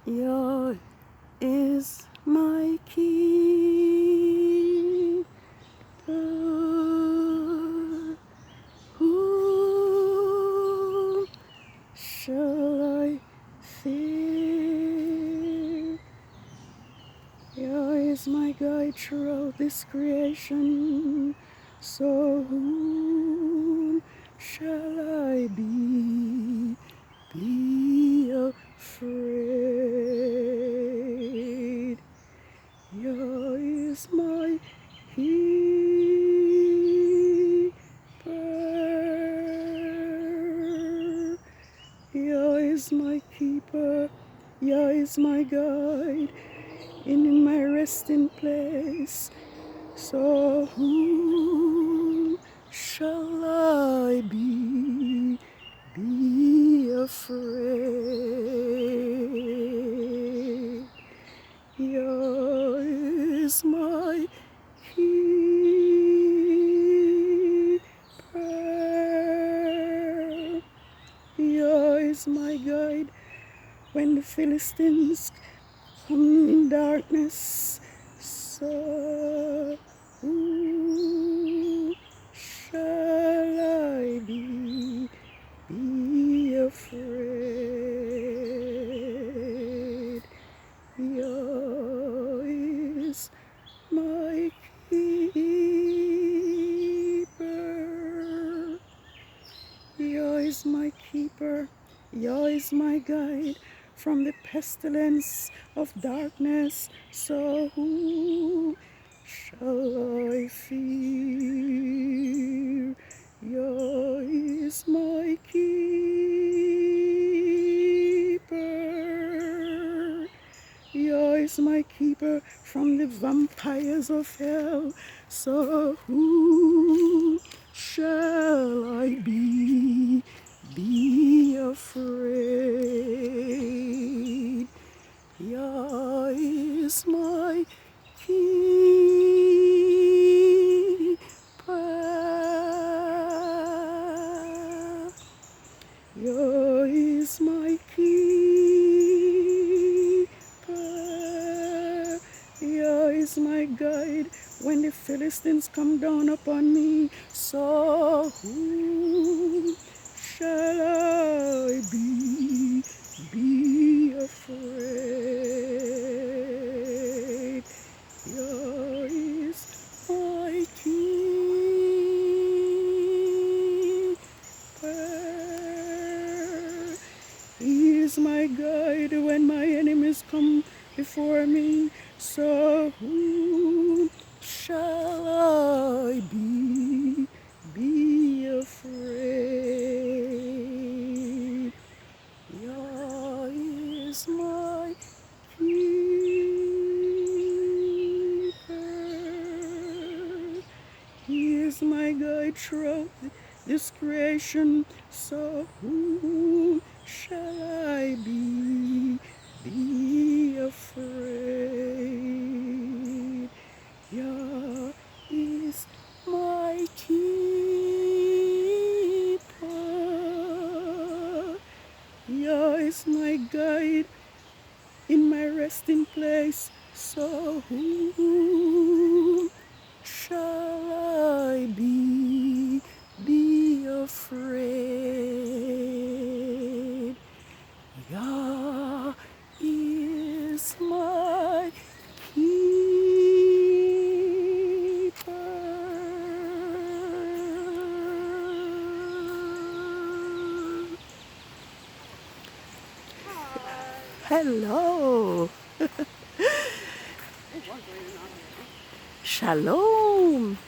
YAH is my keeper. Whom shall I fear? YAH is my guide throughout this creation. So whom shall I be afraid? YAH is my keeper. YAH is my keeper. YAH is my guide in my resting place. So whom shall I be afraid? YAH is my keeper. YAH is my guide when the Philistines come in darkness. So whom shall I be afraid? YAH is my keeper. YAH is my keeper. YAH is my guide from the pestilence of darkness. So whom shall I fear? YAH is my keeper. YAH is my keeper from the vampires of hell. So whom shall I be afraid? YAH is my keeper. YAH is my keeper. YAH is my guide when the Philistines come down upon me. So whom shall I be afraid? YAH is my keeper. He is my guide when my enemies come before me. So whom shall I be afraid? YAH is my keeper. He is my guide throughout this creation. So whom shall I be afraid? YAH is my keeper. YAH is my guide in my resting place. So whom shall I be afraid? YAH is my keeper. Hello. Shalom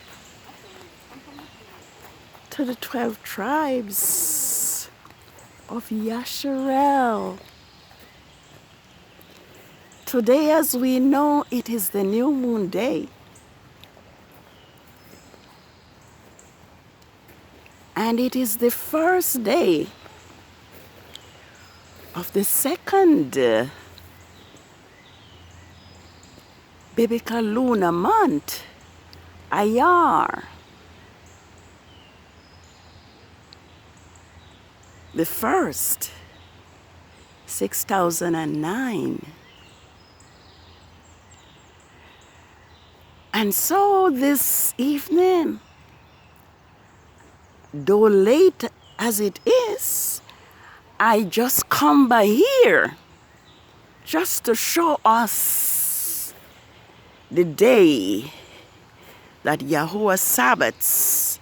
to the 12 tribes of ISRAYL. Today, as we know, it is the new moon day. And it is the first day of the second biblical lunar month, IYAR. The first 6009. And so this evening, though late as it is, I just come by here just to show us the day that Yahuwah's Sabbaths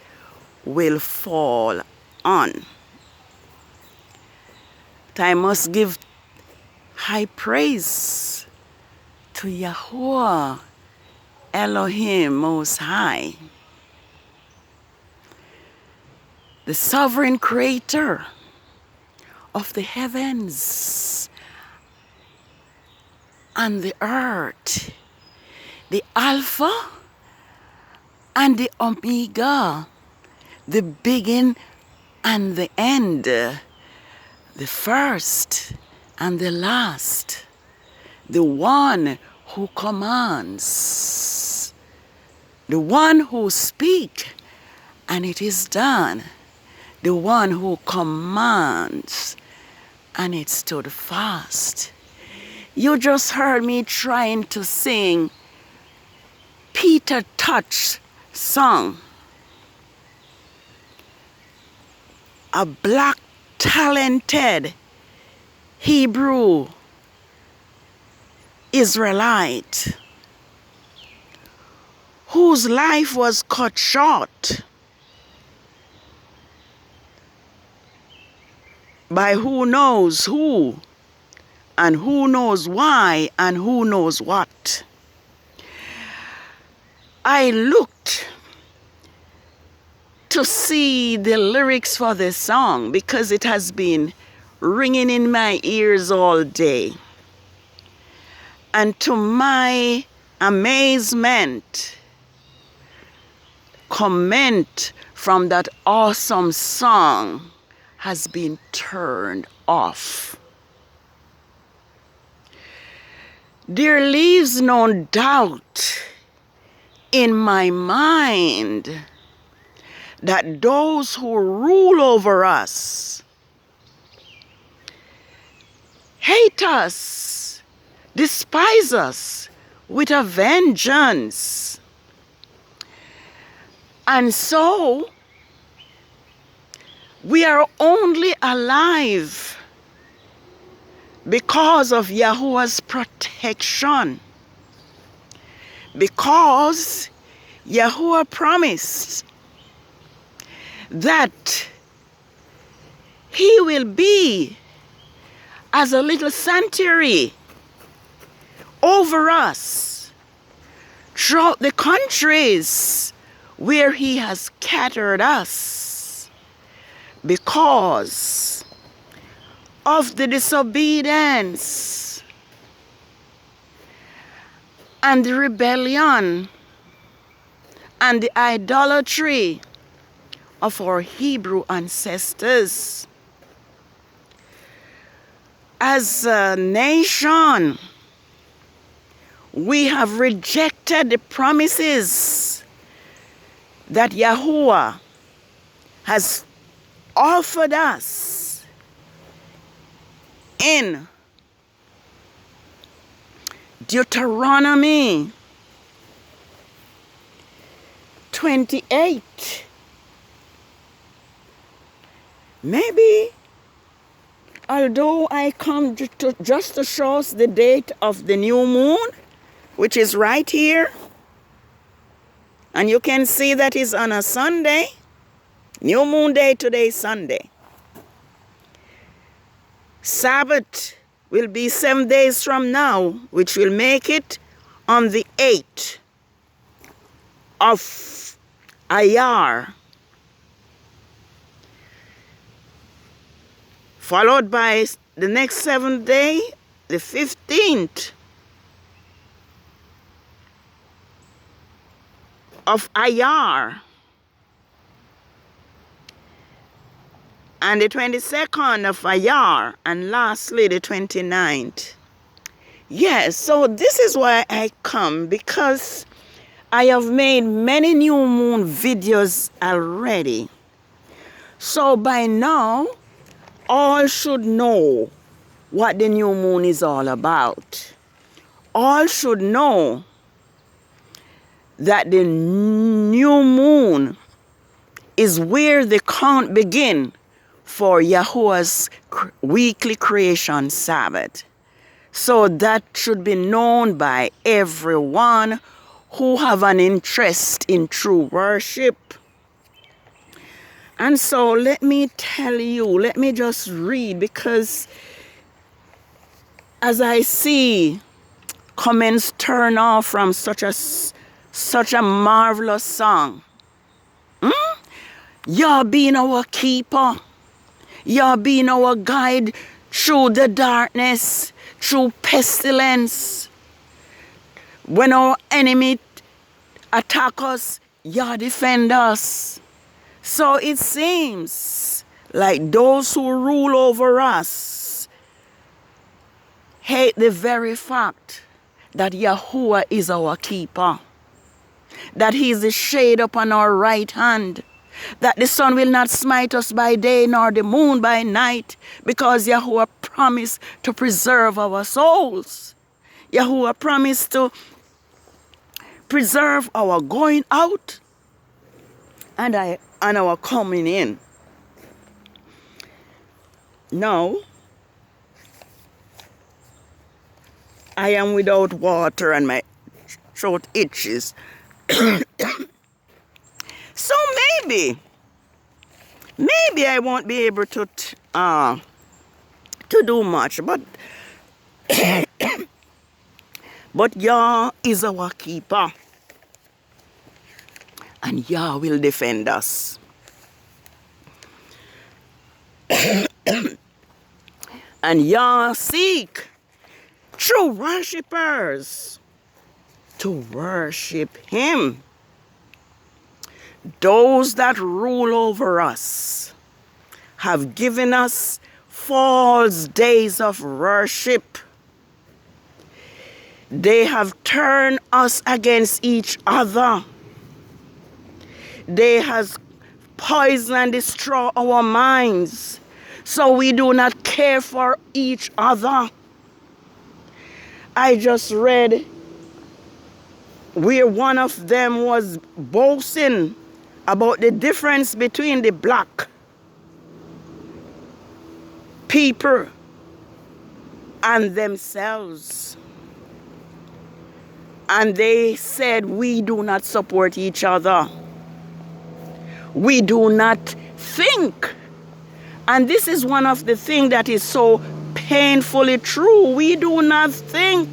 will fall on. But I must give high praise to Yahuwah Elohim Most High, the sovereign creator of the heavens and the earth, the Alpha and the Omega, the beginning and the end, the first and the last, the one who commands, the one who speaks and it is done, the one who commands and it stood fast. You just heard me trying to sing Peter Touch song. A black talented Hebrew Israelite whose life was cut short by who knows who and who knows why and who knows what. I looked to see the lyrics for this song because it has been ringing in my ears all day. And to my amazement, comment from that awesome song has been turned off. There leaves no doubt in my mind that those who rule over us hate us, despise us with a vengeance. And so we are only alive because of Yahuwah's protection. Because Yahuwah promised that he will be as a little sanctuary over us throughout the countries where he has scattered us because of the disobedience and the rebellion and the idolatry of our Hebrew ancestors. As a nation, we have rejected the promises that Yahuwah has offered us in Deuteronomy 28. Maybe, although I come just to show us the date of the new moon, which is right here, and you can see that is on a Sunday. New moon day today is Sunday. Sabbath will be 7 days from now, which will make it on the 8th of IYAR. Followed by the next 7th day, the 15th of IYAR. And the 22nd of IYAR, and lastly the 29th. Yes, so this is why I come, because I have made many new moon videos already. So by now, all should know what the new moon is all about. All should know that the new moon is where the count begins for Yahuwah's weekly creation Sabbath. So that should be known by everyone who have an interest in true worship. And so let me tell you, let me just read, because as I see comments turn off from such a marvelous song. Yah being our keeper. Yah being our guide through the darkness, through pestilence. When our enemy attack us, Yah defend us. So it seems like those who rule over us hate the very fact that Yahuwah is our keeper, that he is the shade upon our right hand, that the sun will not smite us by day nor the moon by night, because Yahuwah promised to preserve our souls. Yahuwah promised to preserve our going out and our coming in. Now, I am without water and my throat itches. So maybe I won't be able to do much, but Yah is our keeper, and Yah will defend us. And Yah seek true worshippers to worship him. Those that rule over us have given us false days of worship. They have turned us against each other. They have poisoned and destroyed our minds, so we do not care for each other. I just read where one of them was boasting about the difference between the black people and themselves. And they said, we do not support each other. We do not think. And this is one of the things that is so painfully true. We do not think.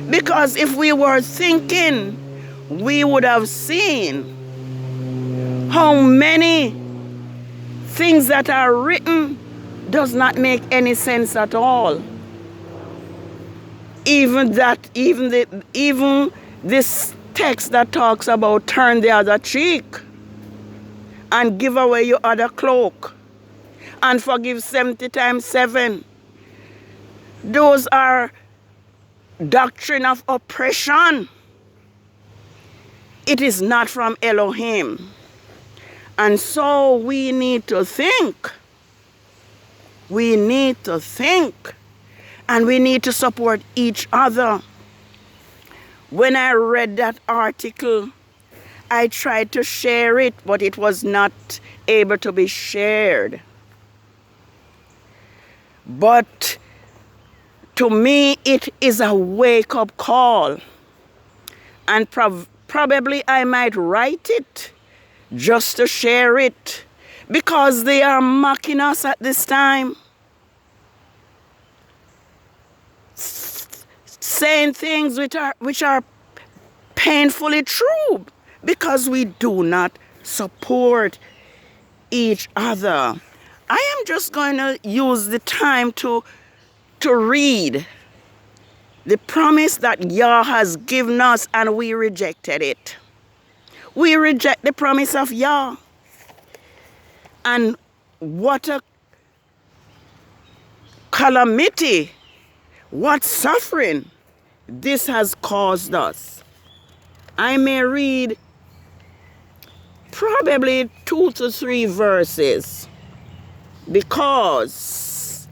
Because if we were thinking, we would have seen how many things that are written does not make any sense at all. Even this text that talks about turn the other cheek and give away your other cloak and forgive 70 times 7. Those are doctrine of oppression. It is not from Elohim. And so we need to think. We need to think. And we need to support each other. When I read that article, I tried to share it, but it was not able to be shared. But to me, it is a wake-up call. And probably I might write it just to share it, because they are mocking us at this time. Saying things which are painfully true, because we do not support each other. I am just going to use the time to read the promise that Yah has given us, and we rejected it. We reject the promise of Yah. And what a calamity, what suffering this has caused us. I may read probably 2 to 3 verses, because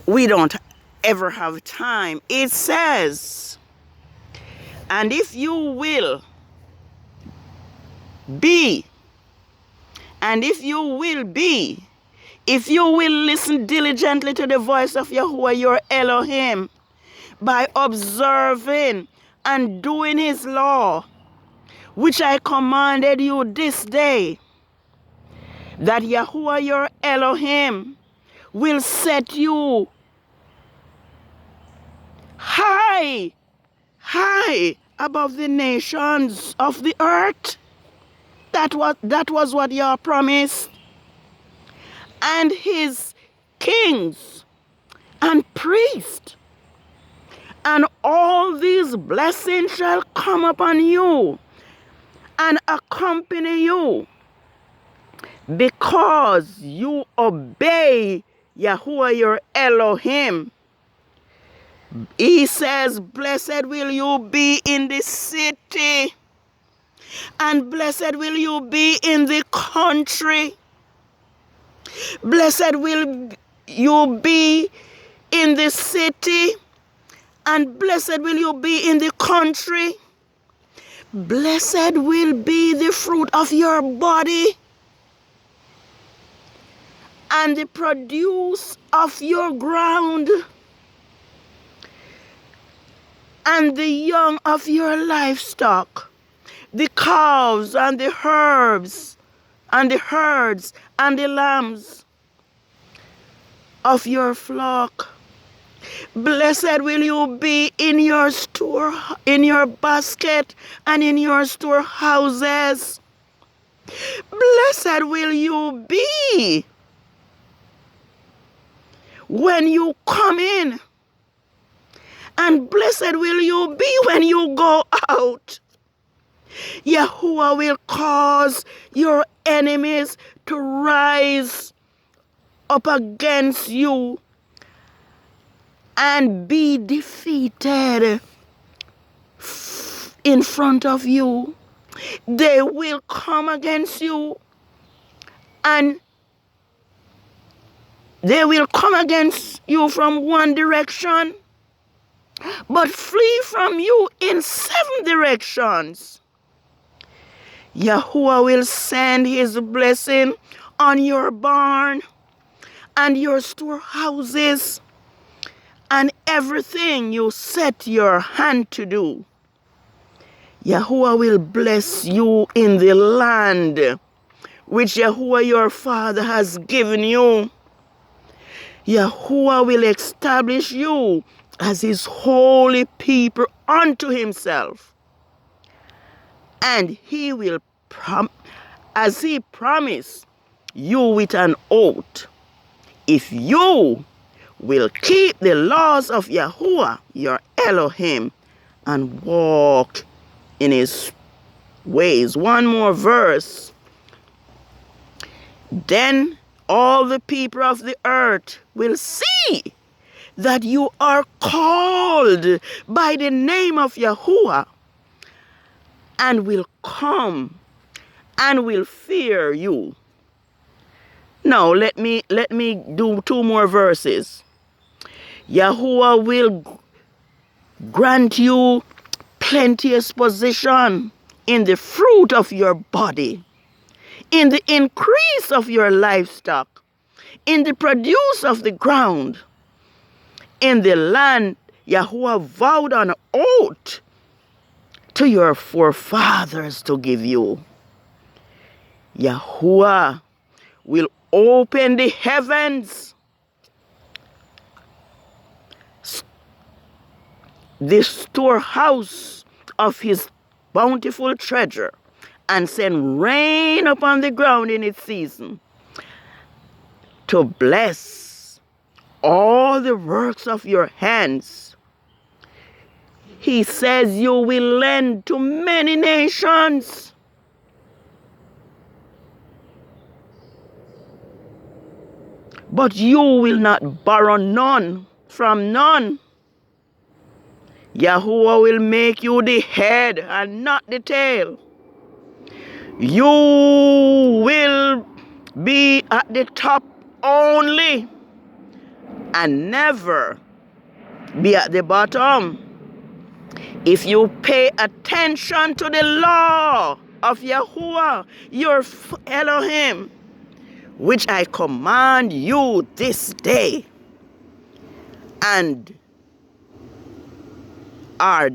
we don't ever have time. It says, and if you will be, if you will listen diligently to the voice of Yahuwah your Elohim by observing and doing his law, which I commanded you this day, that Yahuwah your Elohim will set you high, high above the nations of the earth. That was what Yah promised. And his kings and priests, and all these blessings shall come upon you and accompany you, because you obey Yahuwah your Elohim. He says, blessed will you be in the city, and blessed will you be in the country. Blessed will you be in the city, and blessed will you be in the country. Blessed will be the fruit of your body, and the produce of your ground, and the young of your livestock, the cows and the herbs, and the herds and the lambs of your flock. Blessed will you be in your store, in your basket, and in your storehouses. Blessed will you be when you come in, and blessed will you be when you go out. Yahuwah will cause your enemies to rise up against you and be defeated in front of you. They will come against you, and they will come against you from one direction, but flee from you in 7 directions. Yahuwah will send his blessing on your barn and your storehouses and everything you set your hand to do. Yahuwah will bless you in the land which Yahuwah your Father has given you. Yahuwah will establish you as his holy people unto himself. And he will, as he promised you with an oath, if you will keep the laws of Yahuwah your Elohim and walk in his ways. One more verse. Then all the people of the earth will see that you are called by the name of Yahuwah, and will come and will fear you. Now let me do 2 more verses. Yahuwah will grant you plenteous possession in the fruit of your body, in the increase of your livestock, in the produce of the ground, in the land Yahuwah vowed on oath to your forefathers to give you. Yahuwah will open the heavens, the storehouse of his bountiful treasure, and send rain upon the ground in its season, to bless all the works of your hands. He says you will lend to many nations, but you will not borrow none from none. Yahuwah will make you the head and not the tail. You will be at the top only, and never be at the bottom. If you pay attention to the law of Yahuwah, your Elohim, which I command you this day, and are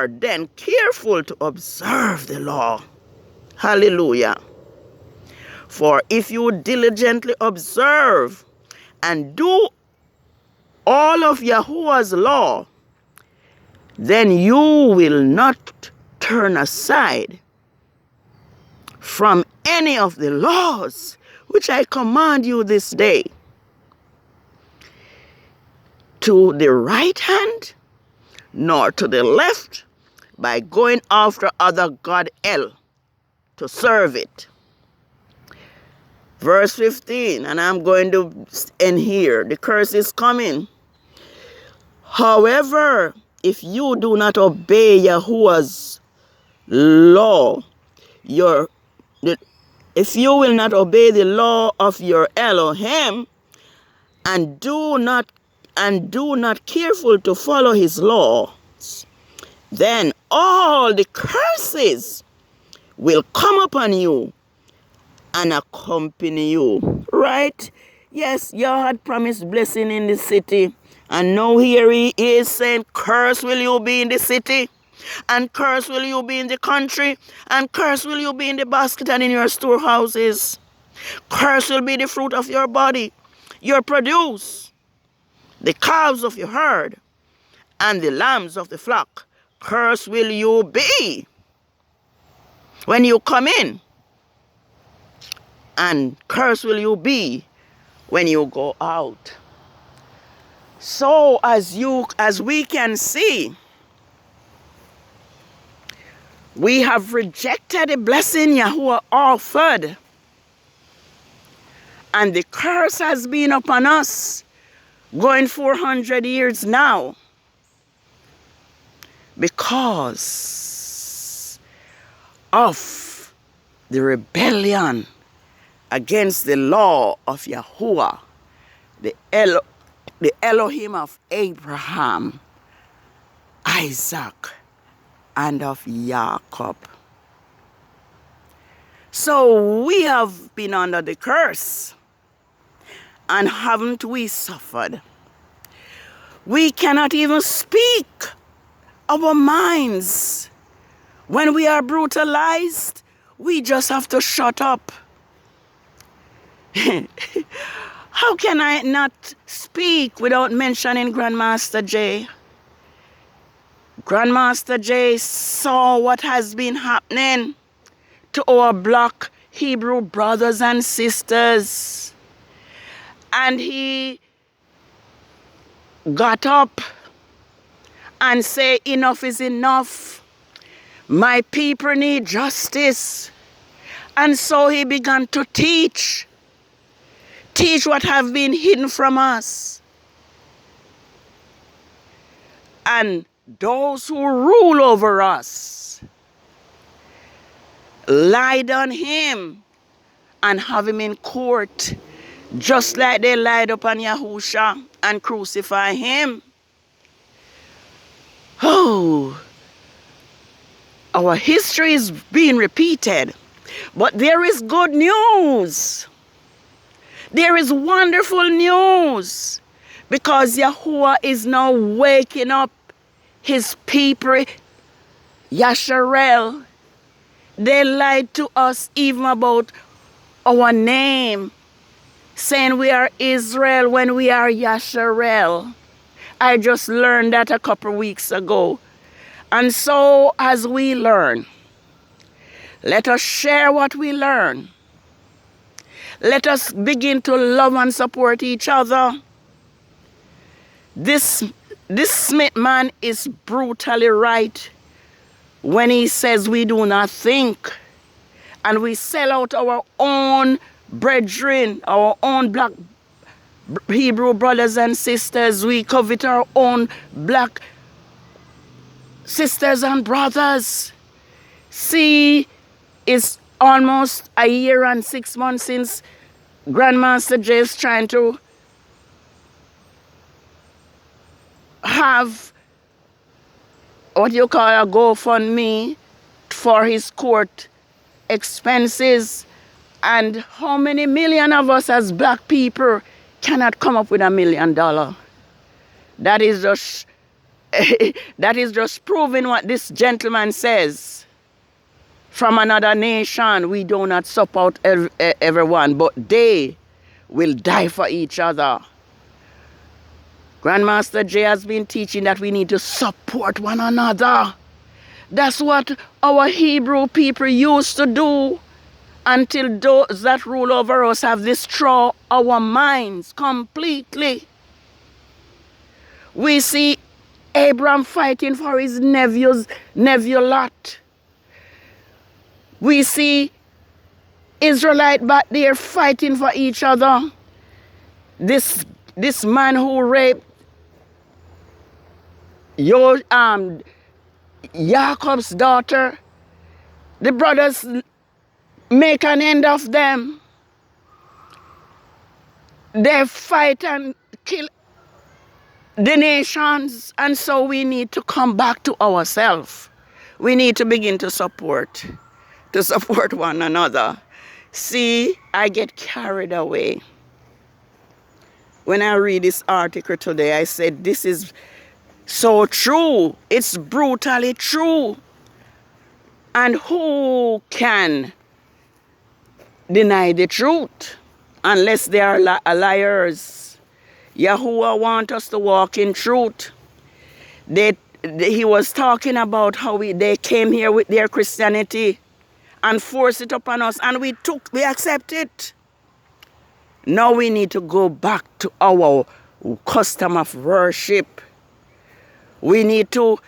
then careful to observe the law. Hallelujah. For if you diligently observe and do all of Yahuwah's law, then you will not turn aside from any of the laws which I command you this day, to the right hand, nor to the left, by going after other god El to serve it. Verse 15, and I'm going to end here. The curse is coming. However, if you do not obey Yahuwah's law, if you will not obey the law of your Elohim, and do not careful to follow his laws, then all the curses will come upon you and accompany you. Right? Yes, Yah had promised blessing in the city. And now here he is saying, curse will you be in the city, and curse will you be in the country, and curse will you be in the basket and in your storehouses. Curse will be the fruit of your body, your produce, the calves of your herd, and the lambs of the flock. Curse will you be when you come in, and curse will you be when you go out. So as we can see, we have rejected the blessing Yahuwah offered, and the curse has been upon us going 400 years now, because of the rebellion against the law of Yahuwah, the Elohim of Abraham, Isaac, and of Jacob. So we have been under the curse, and haven't we suffered? We cannot even speak our minds. When we are brutalized, we just have to shut up. How can I not speak without mentioning Grandmaster J? Grandmaster J saw what has been happening to our black Hebrew brothers and sisters. And he got up and said, enough is enough. My people need justice. And so he began to teach what have been hidden from us. And those who rule over us lied on him and have him in court, just like they lied upon Yahusha and crucified him. Oh, our history is being repeated. But there is good news. There is wonderful news, because Yahuwah is now waking up his people, Yasharel. They lied to us even about our name, saying we are Israel when we are Yasharel. I just learned that a couple weeks ago. And so as we learn, let us share what we learn. Let us begin to love and support each other. This Smith man is brutally right when he says we do not think, and we sell out our own brethren, our own black Hebrew brothers and sisters. We covet our own black sisters and brothers. See, it's almost a year and 6 months since Grandmaster J is trying to have what you call a GoFundMe for his court expenses. And how many million of us as black people cannot come up with $1 million? That is just that is just proving what this gentleman says. From another nation, we do not support everyone, but they will die for each other. Grandmaster Jay has been teaching that we need to support one another. That's what our Hebrew people used to do until those that rule over us have destroyed our minds completely. We see Abraham fighting for his nephew Lot. We see Israelite back there fighting for each other. This man who raped Jacob's daughter, the brothers make an end of them. They fight and kill the nations, and so we need to come back to ourselves. We need to begin to support one another. See, I get carried away. When I read this article today, I said, this is so true. It's brutally true. And who can deny the truth unless they are liars? Yahuwah wants us to walk in truth. He was talking about how they came here with their Christianity and forced it upon us, and we accept it. Now we need to go back to our custom of worship. We need to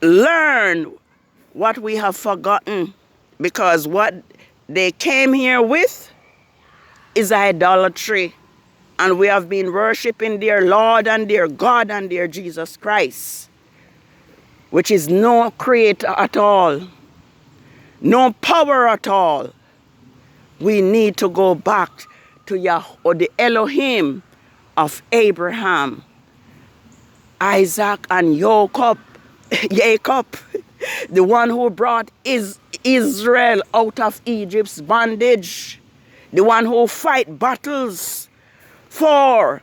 learn what we have forgotten, because what they came here with is idolatry. And we have been worshiping their Lord and their God and their Jesus Christ, which is no creator at all, no power at all. We need to go back to Yah, or the Elohim of Abraham, Isaac, and Jacob, the one who brought Israel out of Egypt's bondage, the one who fight battles for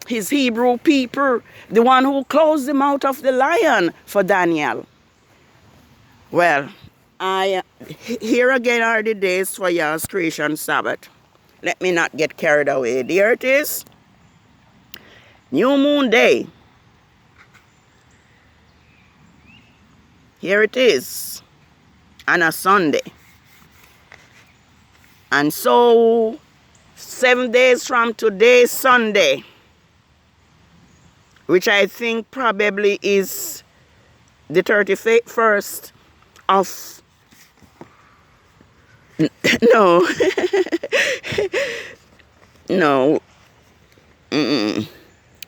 his Hebrew people, the one who closed the mouth of the lion for Daniel. Well, here again are the days for Yah's creation Sabbath. Let me not get carried away. There it is. New moon day. Here it is. On a Sunday. And so 7 days from today, Sunday, which I think probably is the 31st of... No. No.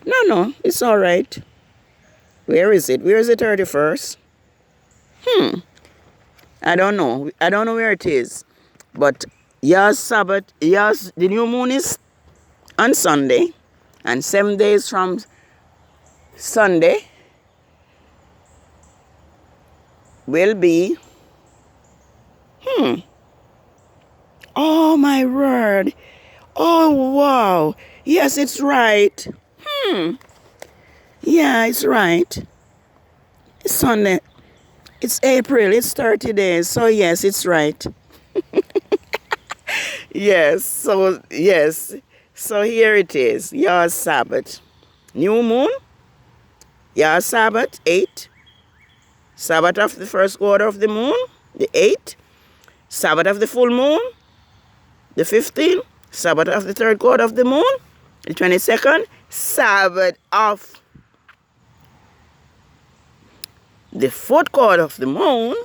No, it's all right. Where is it? Where is the 31st? I don't know. I don't know where it is. But Yah's Sabbath, the new moon is on Sunday. And 7 days from Sunday will be... Oh, my word. Oh, wow. Yes, it's right. Yeah, it's right. It's Sunday. It's April. It's 30 days. So, yes, it's right. Yes. So, here it is. Yah's Sabbath. New moon. Yah's Sabbath, 8. Sabbath of the first quarter of the moon, the 8th. Sabbath of the full moon, the 15th. Sabbath of the third quarter of the moon, the 22nd. Sabbath of the fourth quarter of the moon,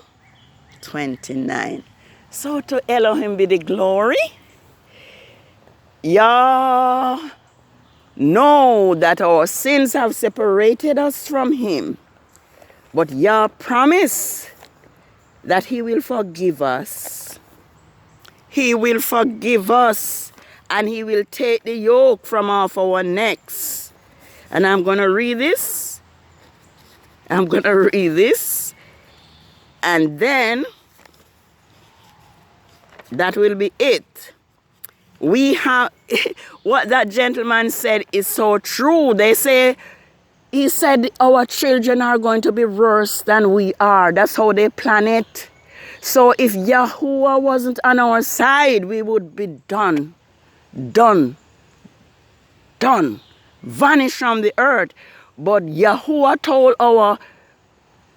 29. So to Elohim be the glory. Yah know that our sins have separated us from him. But Yah promised that he will forgive us. He will forgive us, and he will take the yoke from off our necks. And I'm going to read this I'm going to read this, and then that will be it. We have, what that gentleman said is so true. He said our children are going to be worse than we are. That's how they plan it. So if Yahuwah wasn't on our side, we would be done, vanished from the earth. But Yahuwah told our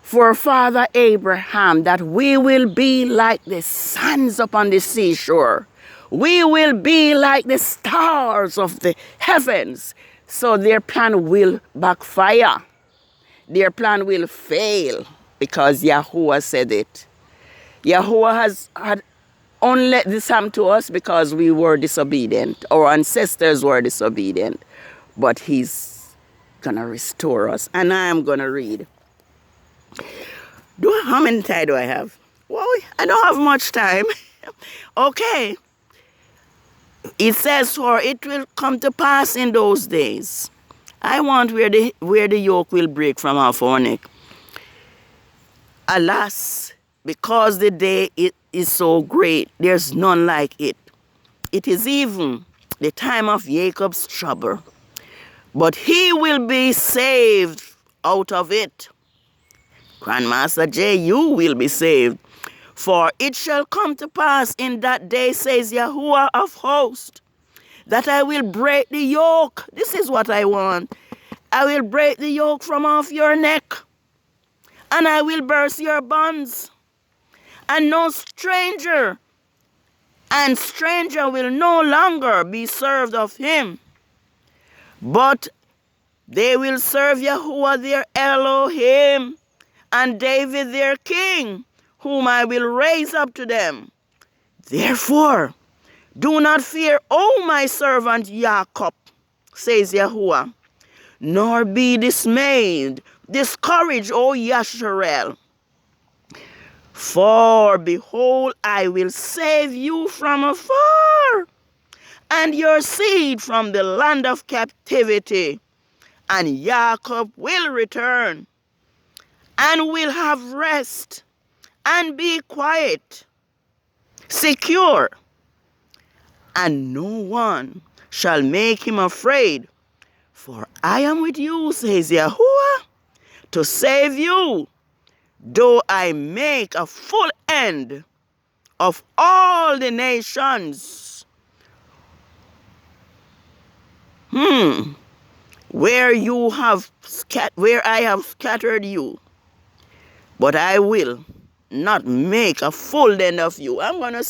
forefather Abraham that we will be like the sands upon the seashore. We will be like the stars of the heavens. So their plan will backfire. Their plan will fail because Yahuwah said it. Yahuwah had only let this happen to us because we were disobedient. Our ancestors were disobedient. But He's going to restore us. And I am going to read. How many time do I have? Well, I don't have much time. Okay. It says, for it will come to pass in those days. I want where the yoke will break from off our neck. Alas, because the day it is so great, there's none like it. It is even the time of Jacob's trouble. But he will be saved out of it. Grandmaster J, you will be saved. For it shall come to pass in that day, says Yahuwah of hosts, that I will break the yoke. This is what I want. I will break the yoke from off your neck, and I will burst your bonds. And no stranger will no longer be served of him, but they will serve Yahuwah their Elohim, and David their king, whom I will raise up to them. Therefore, do not fear, O my servant Jacob, says Yahuwah, nor be dismayed, discouraged, O Yasharel. For behold, I will save you from afar, and your seed from the land of captivity. And Jacob will return, and will have rest, and be quiet, secure, and no one shall make him afraid. For I am with you, says Yahuwah, to save you, though I make a full end of all the nations. Where I have scattered you, but I will not make a full end of you. I'm going to